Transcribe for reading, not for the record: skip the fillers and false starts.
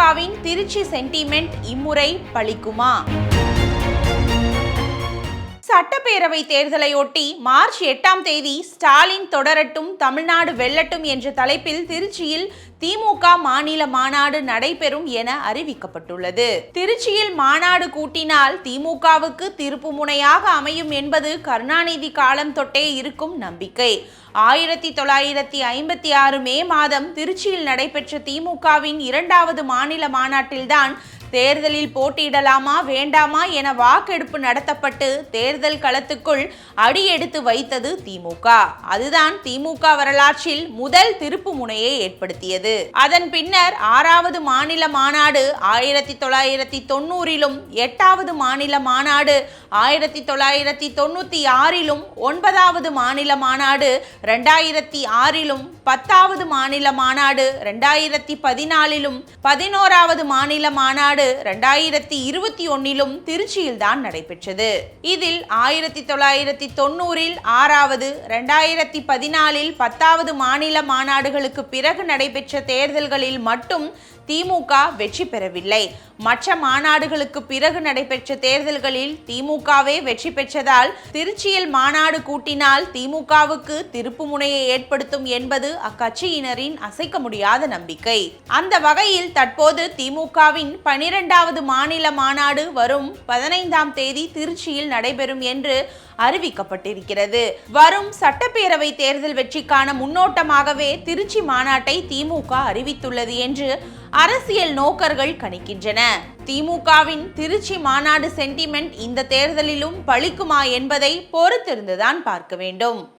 திமுகவின் திருச்சி சென்டிமெண்ட் இம்முறை பலிக்குமா? சட்டப்பேரவை தேர்தலையொட்டி மார்ச் 8ஆம் தேதி ஸ்டாலின் தொடரட்டும் தமிழ்நாடு வெல்லட்டும் என்ற தலைப்பில் திருச்சியில் திமுக மாநில மாநாடு நடைபெறும் என அறிவிக்கப்பட்டுள்ளது. திருச்சியில் மாநாடு கூட்டினால் திமுகவுக்கு திருப்பு முனையாக அமையும் என்பது கருணாநிதி காலம் தொட்டே இருக்கும் நம்பிக்கை. 1956 மே மாதம் திருச்சியில் நடைபெற்ற திமுகவின் 2வது மாநில மாநாட்டில்தான் தேர்தலில் போட்டியிடலாமா வேண்டாமா என வாக்கெடுப்பு நடத்தப்பட்டு தேர்தல் களத்துக்குள் அடியெடுத்து வைத்தது திமுக. அதுதான் திமுக வரலாற்றில் முதல் திருப்பு முனையை ஏற்படுத்தியது. அதன் பின்னர் 6வது மாநில மாநாடு 1990லும் 8வது மாநில மாநாடு 1996லும் 9வது மாநில மாநாடு 2006லும் 10வது மாநில மாநாடு 2014லும் 11வது மாநில மாநாடு 2021லும் திருச்சியில் தான் நடைபெற்றது. இதில் 1990இல் 6வது, 2014இல் 10வது மாநில மாநாடுகளுக்கு பிறகு நடைபெற்ற தேர்தல்களில் மட்டும் திமுக வெற்றி பெறவில்லை. மற்ற மாநாடுகளுக்கு பிறகு நடைபெற்ற தேர்தல்களில் திமுகவே வெற்றி பெற்றதால் திருச்சியில் மாநாடு கூட்டினால் திமுகவுக்கு திருப்பு முனையை ஏற்படுத்தும் என்பது அக்கட்சியினரின் அசைக்க முடியாத நம்பிக்கை. அந்த வகையில் தற்போது திமுகவின் 12வது மாநில மாநாடு வரும் 15ஆம் தேதி திருச்சியில் நடைபெறும் என்று அறிவிக்கப்பட்டிருக்கிறது. வரும் சட்டப்பேரவை தேர்தல் வெற்றிக்கான முன்னோட்டமாகவே திருச்சி மாநாட்டை திமுக அறிவித்துள்ளது என்று அரசியல் நோக்கர்கள் கணிக்கின்றன. திமுகவின் திருச்சி மாநாடு சென்டிமெண்ட் இந்த தேர்தலிலும் பலிக்குமா என்பதை பொறுத்திருந்துதான் பார்க்க வேண்டும்.